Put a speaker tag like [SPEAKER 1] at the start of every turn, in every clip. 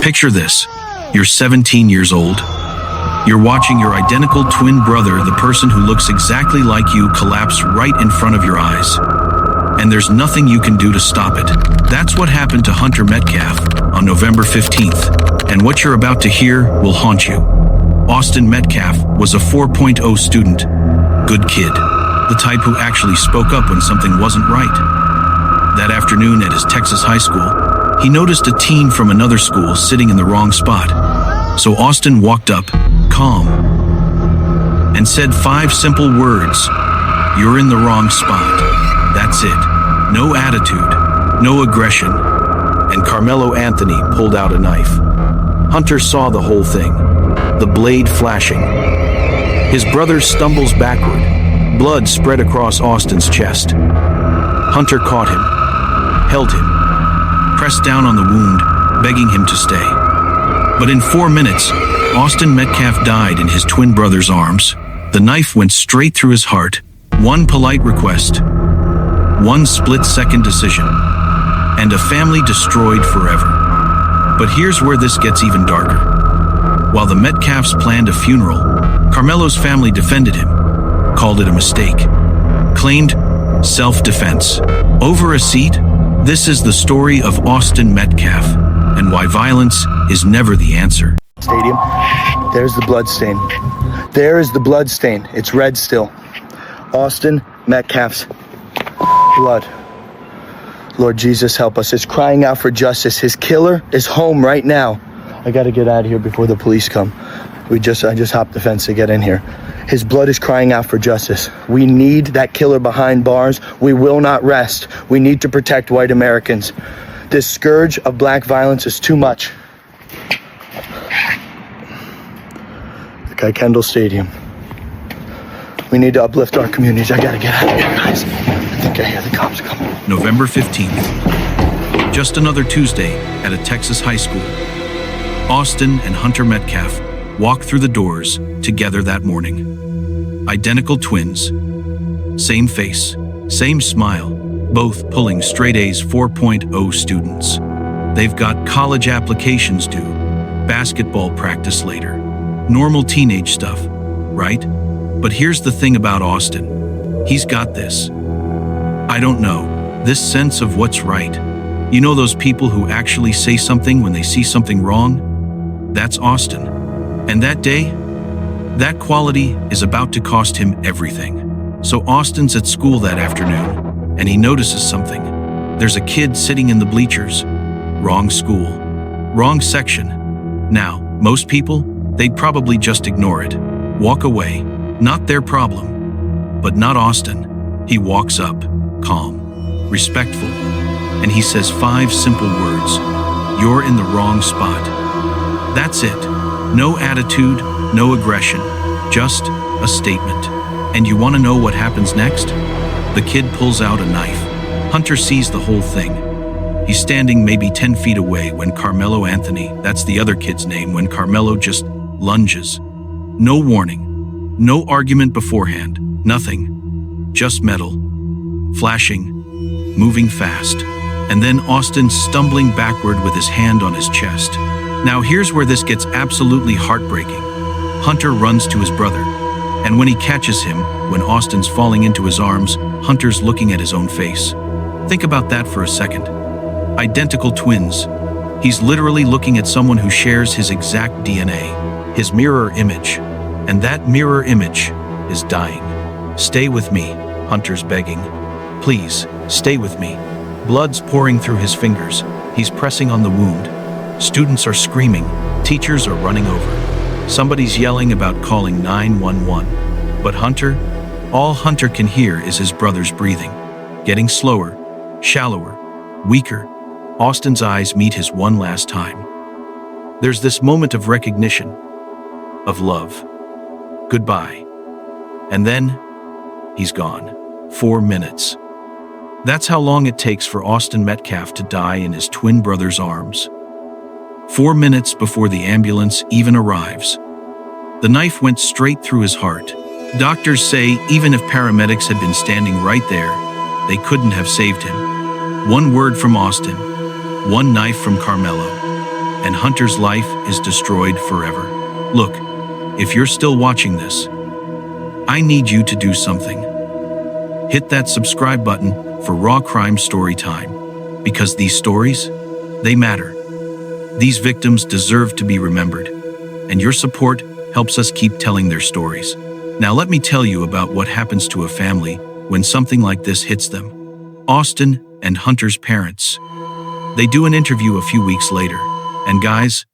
[SPEAKER 1] Picture this. You're 17 years old. You're watching your identical twin brother, the person who looks exactly like you, collapse right in front of your eyes. And there's nothing you can do to stop it. That's what happened to Hunter Metcalf on November 15th. And what you're about to hear will haunt you. Austin Metcalf was a 4.0 student. Good kid. The type who actually spoke up when something wasn't right. That afternoon at his Texas high school, he noticed a teen from another school sitting in the wrong spot. So Austin walked up, calm, and said 5 simple words. You're in the wrong spot. That's it. No attitude, no aggression. And Carmelo Anthony pulled out a knife. Hunter saw the whole thing, the blade flashing. His brother stumbles backward, blood spread across Austin's chest. Hunter caught him, held him, pressed down on the wound, begging him to stay. But in 4 minutes, Austin Metcalf died in his twin brother's arms. The knife went straight through his heart. One polite request, one split-second decision, and a family destroyed forever. But here's where this gets even darker. While the Metcalfs planned a funeral, Carmelo's family defended him, called it a mistake, claimed self-defense. Over a seat, this is the story of Austin Metcalf and why violence is never the answer.
[SPEAKER 2] Stadium. There's the blood stain. There is the blood stain. It's red still. Austin Metcalf's blood. Lord Jesus, help us. It's crying out for justice. His killer is home right now. I gotta get out of here before the police come. I just hopped the fence to get in here. His blood is crying out for justice. We need that killer behind bars. We will not rest. We need to protect white Americans. This scourge of black violence is too much. The Guy Kendall Stadium. We need to uplift our communities. I gotta get out of here, guys. I think I hear the cops coming.
[SPEAKER 1] November 15th. Just another Tuesday at a Texas high school. Austin and Hunter Metcalf walked through the doors together that morning. Identical twins. Same face, same smile, both pulling straight A's 4.0 students. They've got college applications due, basketball practice later. Normal teenage stuff, right? But here's the thing about Austin. He's got this. I don't know, this sense of what's right. You know those people who actually say something when they see something wrong? That's Austin. And that day, that quality is about to cost him everything. So Austin's at school that afternoon, and he notices something. There's a kid sitting in the bleachers. Wrong school. Wrong section. Now, most people, they'd probably just ignore it. Walk away. Not their problem. But not Austin. He walks up, calm, respectful, and he says 5 simple words. You're in the wrong spot. That's it. No attitude, no aggression, just a statement. And you want to know what happens next? The kid pulls out a knife. Hunter sees the whole thing. He's standing maybe 10 feet away when Carmelo Anthony, that's the other kid's name, when Carmelo just lunges. No warning, no argument beforehand, nothing. Just metal, flashing, moving fast. And then Austin stumbling backward with his hand on his chest. Now here's where this gets absolutely heartbreaking. Hunter runs to his brother, and when he catches him, when Austin's falling into his arms, Hunter's looking at his own face. Think about that for a second. Identical twins. He's literally looking at someone who shares his exact DNA, his mirror image, and that mirror image is dying. Stay with me, Hunter's begging. Please, stay with me. Blood's pouring through his fingers. He's pressing on the wound. Students are screaming. Teachers are running over. Somebody's yelling about calling 911. But Hunter, all Hunter can hear is his brother's breathing, getting slower, shallower, weaker. Austin's eyes meet his one last time. There's this moment of recognition, of love. Goodbye. And then, he's gone. 4 minutes. That's how long it takes for Austin Metcalf to die in his twin brother's arms. 4 minutes before the ambulance even arrives. The knife went straight through his heart. Doctors say even if paramedics had been standing right there, they couldn't have saved him. One word from Austin, one knife from Carmelo, and Hunter's life is destroyed forever. Look, if you're still watching this, I need you to do something. Hit that subscribe button for Raw Crime Story Time, because these stories, they matter. These victims deserve to be remembered, and your support helps us keep telling their stories. Now let me tell you about what happens to a family when something like this hits them. Austin and Hunter's parents. They do an interview a few weeks later, and guys,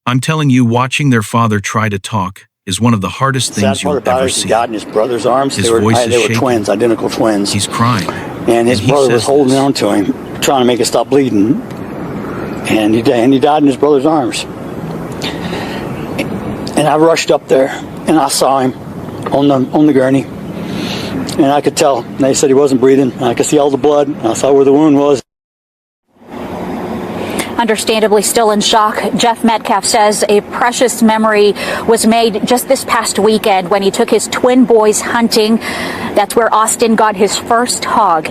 [SPEAKER 1] I'm telling you, watching their father try to talk is one of the hardest things you'll ever see.
[SPEAKER 3] He got in his brother's arms.
[SPEAKER 1] His voice is shaking.
[SPEAKER 3] They were twins, identical twins.
[SPEAKER 1] He's crying.
[SPEAKER 3] And his brother was holding on to him, trying to make it stop bleeding. And he died in his brother's arms. And I rushed up there, and I saw him on the gurney. And I could tell. They said he wasn't breathing. And I could see all the blood. And I saw where the wound was.
[SPEAKER 4] Understandably still in shock, Jeff Metcalf says a precious memory was made just this past weekend when he took his twin boys hunting. That's where Austin got his first hog.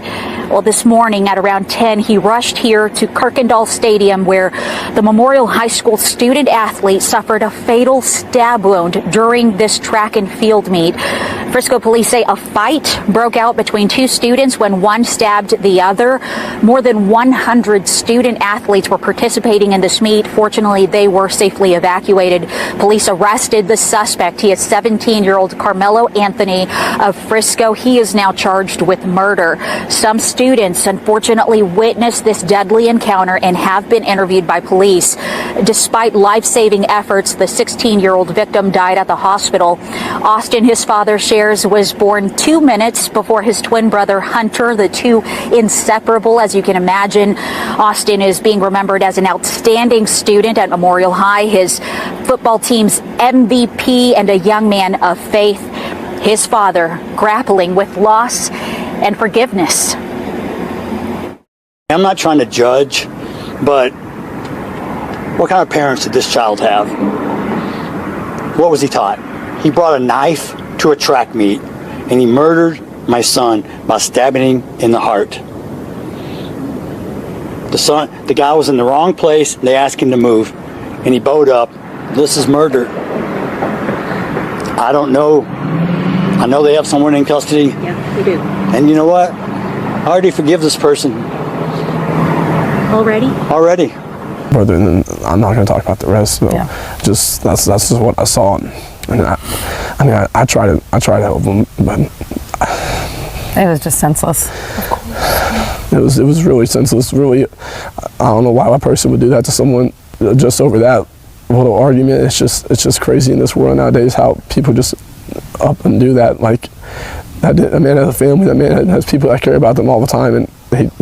[SPEAKER 4] Well, this morning at around 10, he rushed here to Kirkendall Stadium, where the Memorial High School student athlete suffered a fatal stab wound during this track and field meet. Frisco police say a fight broke out between two students when one stabbed the other. More than 100 student athletes were participating in this meet. Fortunately, they were safely evacuated. Police arrested the suspect. He is 17-year-old Carmelo Anthony of Frisco. He is now charged with murder. Some students unfortunately witnessed this deadly encounter and have been interviewed by police. Despite life-saving efforts, the 16-year-old victim died at the hospital. Austin, his father shares, was born 2 minutes before his twin brother Hunter, the two inseparable, as you can imagine. Austin is being remembered as an outstanding student at Memorial High, his football team's MVP, and a young man of faith. His father grappling with loss and forgiveness.
[SPEAKER 3] I'm not trying to judge, but what kind of parents did this child have? What was he taught? He brought a knife to a track meet, and he murdered my son by stabbing him in the heart. The guy was in the wrong place. They asked him to move, and he bowed up. This is murder. I don't know. I know they have someone in custody.
[SPEAKER 4] Yeah, we do.
[SPEAKER 3] And you know what? I already forgive this person.
[SPEAKER 4] Already?
[SPEAKER 3] Already.
[SPEAKER 5] Brother, and I'm not going to talk about the rest. So just that's just what I saw, and I try to help him, but
[SPEAKER 6] it was just senseless.
[SPEAKER 5] It was really senseless. Really, I don't know why a person would do that to someone just over that little argument. It's just crazy in this world nowadays how people just up and do that. Like that man has a family. That man has people that care about them all the time, and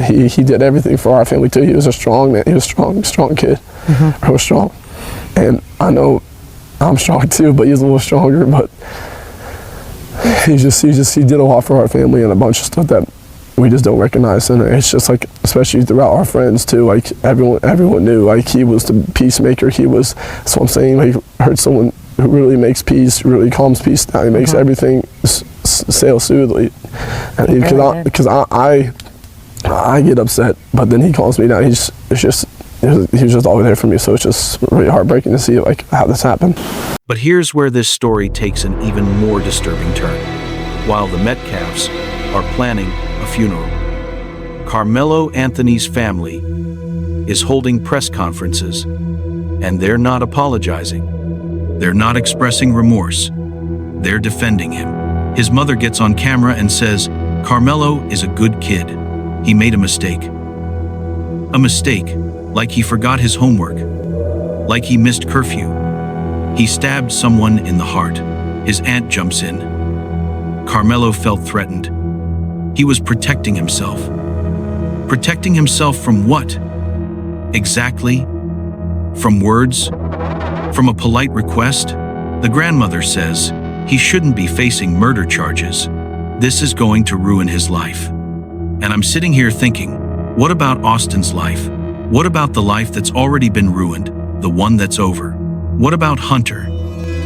[SPEAKER 5] he did everything for our family too. He was a strong man. He was a strong kid, real strong. And I know I'm strong too, but he's a little stronger. But he did a lot for our family and a bunch of stuff that we just don't recognize. And it's just like, especially throughout our friends too, like everyone knew, like he was the peacemaker. That's what I'm saying. Like I heard someone who really makes peace, really calms peace down. He makes everything sail smoothly. Because I get upset, but then he calms me down. He was just always there for me. So it's just really heartbreaking to see like how this happened.
[SPEAKER 1] But here's where this story takes an even more disturbing turn. While the Metcalfs are planning a funeral, Carmelo Anthony's family is holding press conferences, and they're not apologizing. They're not expressing remorse. They're defending him. His mother gets on camera and says, "Carmelo is a good kid. He made a mistake. A mistake, like he forgot his homework, like he missed curfew. He stabbed someone in the heart." His aunt jumps in. Carmelo felt threatened. He was protecting himself. Protecting himself from what? Exactly? From words? From a polite request? The grandmother says he shouldn't be facing murder charges. This is going to ruin his life. And I'm sitting here thinking, what about Austin's life? What about the life that's already been ruined, the one that's over? What about Hunter,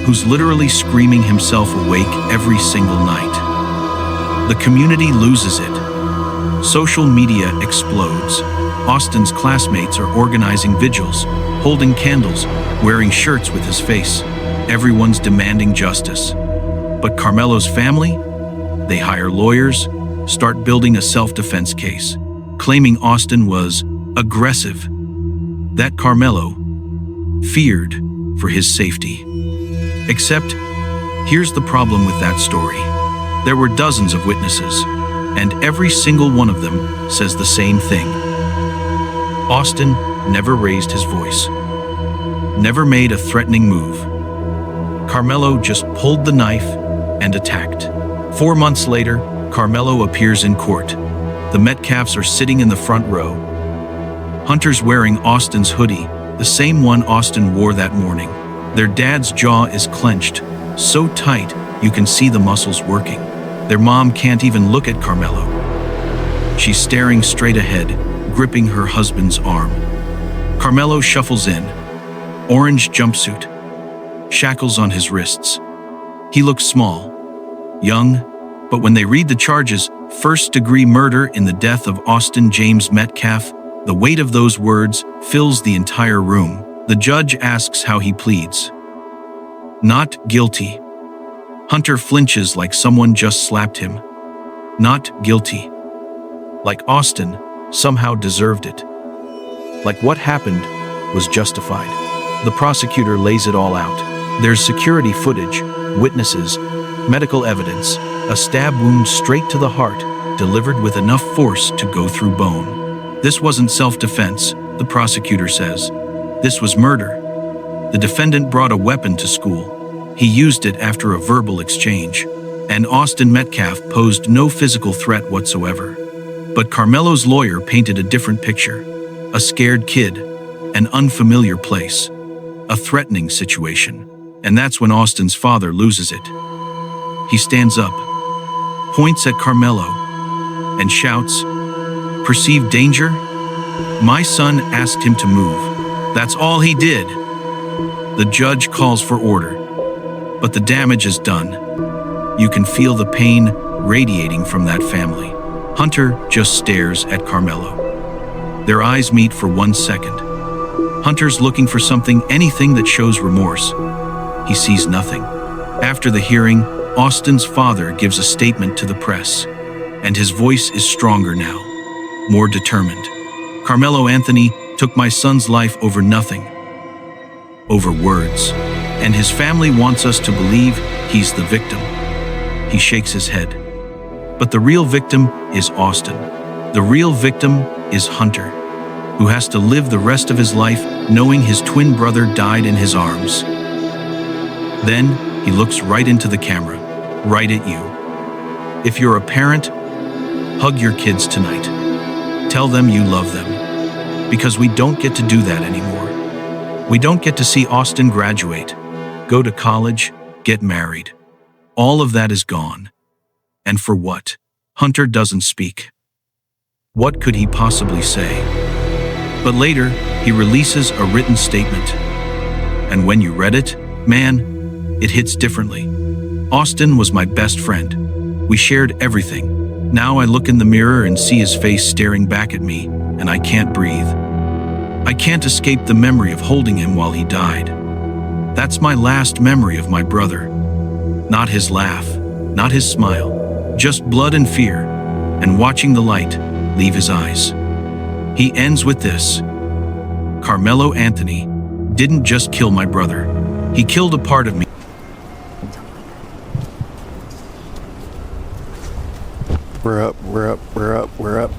[SPEAKER 1] who's literally screaming himself awake every single night? The community loses it. Social media explodes. Austin's classmates are organizing vigils, holding candles, wearing shirts with his face. Everyone's demanding justice. But Carmelo's family? They hire lawyers, start building a self-defense case, claiming Austin was aggressive, that Carmelo feared for his safety. Except, here's the problem with that story. There were dozens of witnesses, and every single one of them says the same thing. Austin never raised his voice, never made a threatening move. Carmelo just pulled the knife and attacked. 4 months later, Carmelo appears in court. The Metcalfs are sitting in the front row. Hunter's wearing Austin's hoodie, the same one Austin wore that morning. Their dad's jaw is clenched, so tight you can see the muscles working. Their mom can't even look at Carmelo. She's staring straight ahead, gripping her husband's arm. Carmelo shuffles in, orange jumpsuit, shackles on his wrists. He looks small, young, but when they read the charges, first-degree murder in the death of Austin James Metcalf, the weight of those words fills the entire room. The judge asks how he pleads. Not guilty. Hunter flinches like someone just slapped him. Not guilty. Like Austin somehow deserved it. Like what happened was justified. The prosecutor lays it all out. There's security footage, witnesses, medical evidence, a stab wound straight to the heart, delivered with enough force to go through bone. This wasn't self-defense, the prosecutor says. This was murder. The defendant brought a weapon to school. He used it after a verbal exchange, and Austin Metcalf posed no physical threat whatsoever. But Carmelo's lawyer painted a different picture. A scared kid, an unfamiliar place, a threatening situation. And that's when Austin's father loses it. He stands up, points at Carmelo, and shouts, "Perceived danger? My son asked him to move. That's all he did." The judge calls for order, but the damage is done. You can feel the pain radiating from that family. Hunter just stares at Carmelo. Their eyes meet for 1 second. Hunter's looking for something, anything that shows remorse. He sees nothing. After the hearing, Austin's father gives a statement to the press, and his voice is stronger now, more determined. Carmelo Anthony took my son's life over nothing, over words, and his family wants us to believe he's the victim. He shakes his head. But the real victim is Austin. The real victim is Hunter, who has to live the rest of his life knowing his twin brother died in his arms. Then he looks right into the camera, right at you. If you're a parent, hug your kids tonight. Tell them you love them, because we don't get to do that anymore. We don't get to see Austin graduate, go to college, get married. All of that is gone. And for what? Hunter doesn't speak. What could he possibly say? But later, he releases a written statement. And when you read it, man, it hits differently. Austin was my best friend. We shared everything. Now I look in the mirror and see his face staring back at me, and I can't breathe. I can't escape the memory of holding him while he died. That's my last memory of my brother. Not his laugh, not his smile, just blood and fear, and watching the light leave his eyes. He ends with this. Carmelo Anthony didn't just kill my brother. He killed a part of me.
[SPEAKER 7] We're up, we're up, we're up, we're up.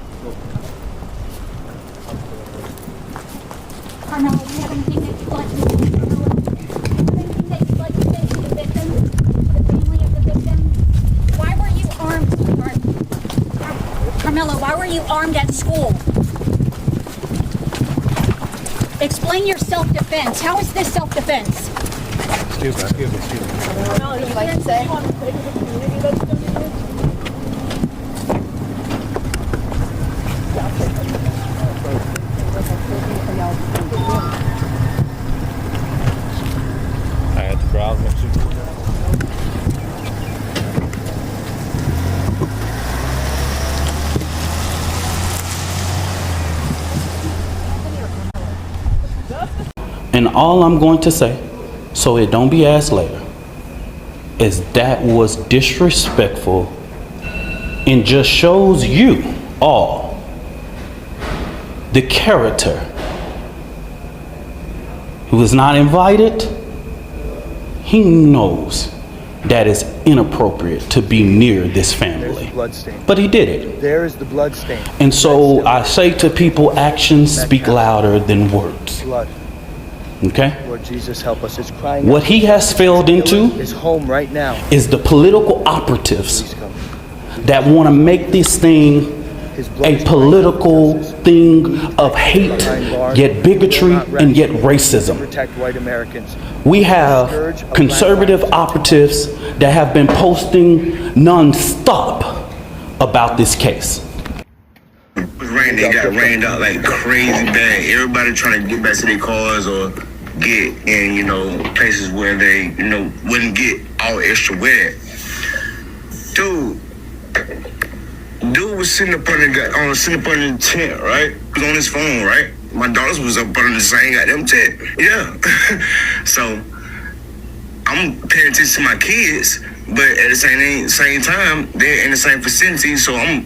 [SPEAKER 4] Carmelo, do you have anything that you'd like to say? Anything that you'd like to say to the victim, to the family of the victim? Why were you armed? Carmelo, why were you armed at school? Explain your self-defense. How is this self-defense?
[SPEAKER 7] Excuse me.
[SPEAKER 4] Carmelo, would you like to say?
[SPEAKER 7] I had the crowd next to you.
[SPEAKER 8] And all I'm going to say, so it don't be asked later, is that was disrespectful and just shows you all the character who is not invited. He knows that is inappropriate to be near this family. But he did it.
[SPEAKER 2] There is the blood stain.
[SPEAKER 8] And so I say to people, actions speak louder than words.
[SPEAKER 2] Blood.
[SPEAKER 8] Okay?
[SPEAKER 2] Lord Jesus, help us. It's crying.
[SPEAKER 8] What he has failed into
[SPEAKER 2] is home right now.
[SPEAKER 8] is the political operatives that want to make this thing a political thing of hate, yet bigotry, and yet racism.
[SPEAKER 2] Protect white Americans.
[SPEAKER 8] We have conservative operatives that have been posting non-stop about this case.
[SPEAKER 9] They got rained out like crazy bad. Everybody trying to get back to their cars or get in, places where they, wouldn't get all extra wet. Dude was sitting up under the tent, right? He was on his phone, right? My daughters was up under the same goddamn tent. Yeah. So I'm paying attention to my kids, but at the same time, they're in the same vicinity, so I'm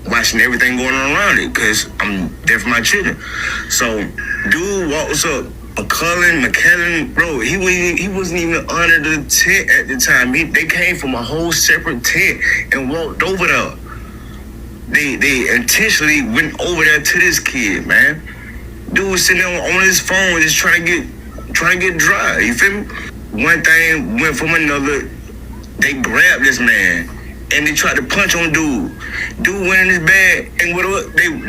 [SPEAKER 9] watching everything going on around it because I'm there for my children. So dude walks up, McKellen, bro, he wasn't even under the tent at the time. They came from a whole separate tent and walked over there. They intentionally went over there to this kid, man. Dude was sitting there on his phone just trying to get dry. You feel me? One thing went from another. They grabbed this man and they tried to punch on dude. Dude went in his bag and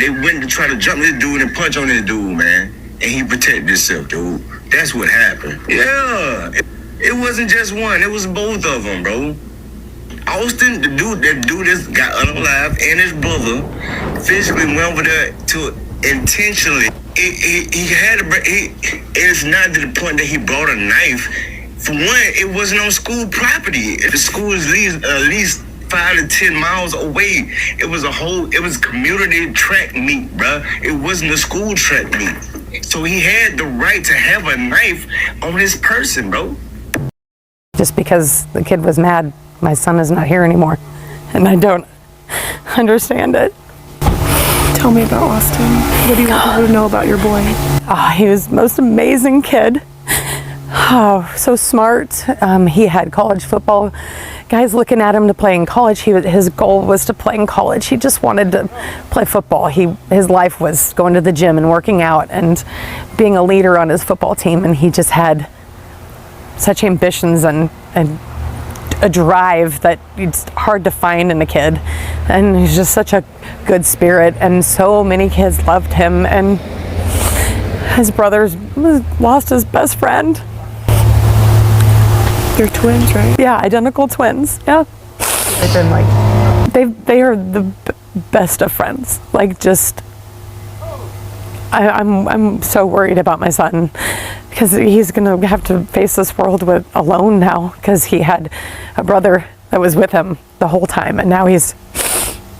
[SPEAKER 9] they went to try to jump this dude and punch on this dude, man. And he protected himself, dude. That's what happened. Yeah. It wasn't just one. It was both of them, bro. Austin, that dude that got unalive, and his brother physically went over there to intentionally. It's not to the point that he brought a knife. For one, it wasn't on school property. The school is at least 5 to 10 miles away. It was community track meet, bruh. It wasn't a school track meet. So he had the right to have a knife on his person, bro.
[SPEAKER 6] Just because the kid was mad, my son is not here anymore. And I don't understand it.
[SPEAKER 10] Tell me about Austin. What do you want people to know about your boy?
[SPEAKER 6] He was the most amazing kid. Oh, so smart. He had college football guys looking at him to play in college. His goal was to play in college. He just wanted to play football. His life was going to the gym and working out and being a leader on his football team. And he just had such ambitions and a drive that it's hard to find in a kid. And he's just such a good spirit. And so many kids loved him. And his brother's lost his best friend.
[SPEAKER 10] They're twins, right?
[SPEAKER 6] Yeah, identical twins. Yeah.
[SPEAKER 10] They've been like...
[SPEAKER 6] They are the best of friends. Like, just... I'm so worried about my son because he's going to have to face this world alone now because he had a brother that was with him the whole time, and now he's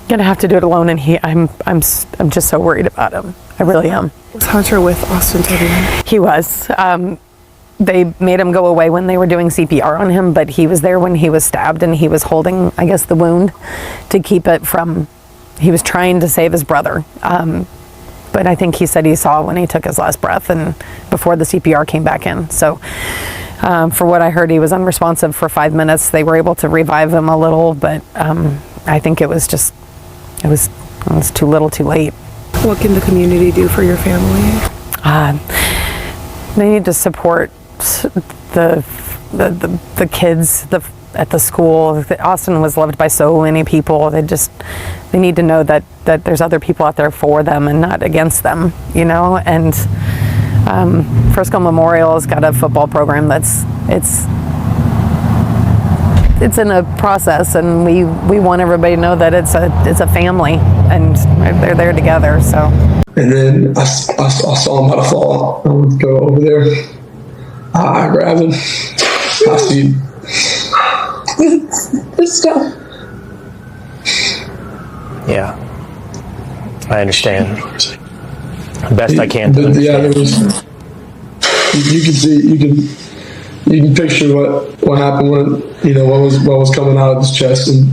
[SPEAKER 6] going to have to do it alone, and I'm just so worried about him. I really am.
[SPEAKER 10] Was Hunter with Austin today?
[SPEAKER 6] He was. They made him go away when they were doing CPR on him, but he was there when he was stabbed, and he was holding, I guess, the wound to keep it from... He was trying to save his brother. But I think he said he saw when he took his last breath and before the CPR came back in. So for what I heard, he was unresponsive for 5 minutes. They were able to revive him a little, but I think it was too little too late.
[SPEAKER 10] What can the community do for your family?
[SPEAKER 6] They need to support the kids at the school. Austin was loved by so many people. They need to know that there's other people out there for them and not against them, you know. And Frisco Memorial has got a football program it's in a process, and we want everybody to know that it's a family and they're there together. So.
[SPEAKER 11] And then I saw him about to fall. I went to go over there. I grabbed him. I see. Stop.
[SPEAKER 12] Yeah, I understand. Best I can to understand.
[SPEAKER 11] Yeah, You can picture what happened when, what was coming out of his chest, and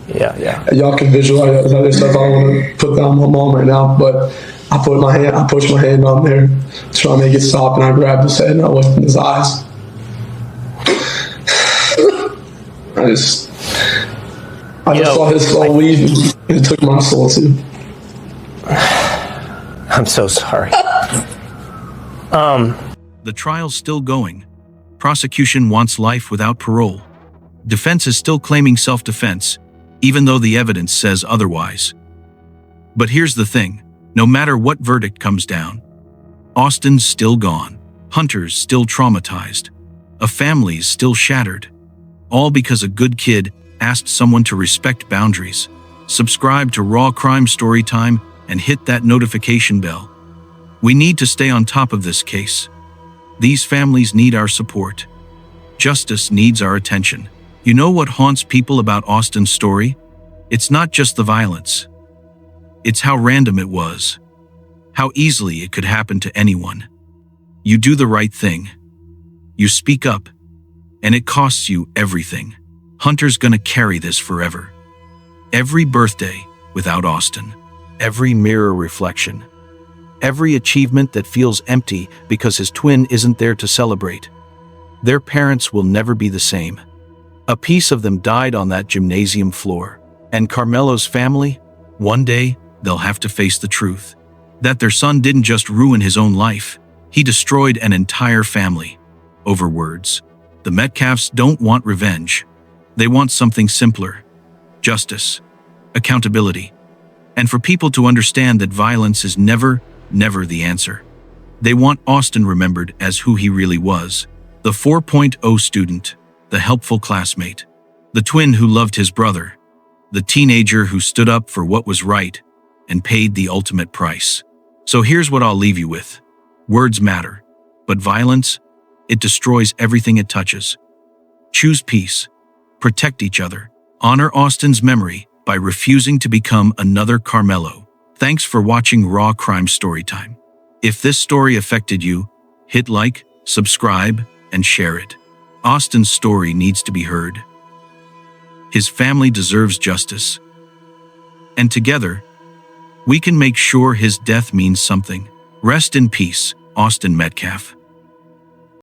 [SPEAKER 11] y'all can visualize other stuff. I don't want to put that on my mom right now, but I pushed my hand on there to try to make it stop, and I grabbed his head and I looked in his eyes. I just saw his soul leave, and it took my soul too.
[SPEAKER 12] I'm so sorry.
[SPEAKER 1] The trial's still going. Prosecution wants life without parole. Defense is still claiming self-defense, even though the evidence says otherwise. But here's the thing. No matter what verdict comes down, Austin's still gone. Hunter's still traumatized. A family's still shattered. All because a good kid asked someone to respect boundaries. Subscribe to Raw Crime Storytime and hit that notification bell. We need to stay on top of this case. These families need our support. Justice needs our attention. You know what haunts people about Austin's story? It's not just the violence. It's how random it was. How easily it could happen to anyone. You do the right thing. You speak up. And it costs you everything. Hunter's gonna carry this forever. Every birthday without Austin. Every mirror reflection. Every achievement that feels empty because his twin isn't there to celebrate. Their parents will never be the same. A piece of them died on that gymnasium floor. And Carmelo's family, one day, they'll have to face the truth. That their son didn't just ruin his own life, he destroyed an entire family. Over words. The Metcalfs don't want revenge. They want something simpler. Justice. Accountability. And for people to understand that violence is never the answer. They want Austin remembered as who he really was. The 4.0 student, the helpful classmate, the twin who loved his brother, the teenager who stood up for what was right and paid the ultimate price. So here's what I'll leave you with. Words matter, but violence, it destroys everything it touches. Choose peace, protect each other, honor Austin's memory by refusing to become another Carmelo. Thanks for watching Raw Crime Storytime. If this story affected you, hit like, subscribe, and share it. Austin's story needs to be heard. His family deserves justice. And together, we can make sure his death means something. Rest in peace, Austin Metcalf.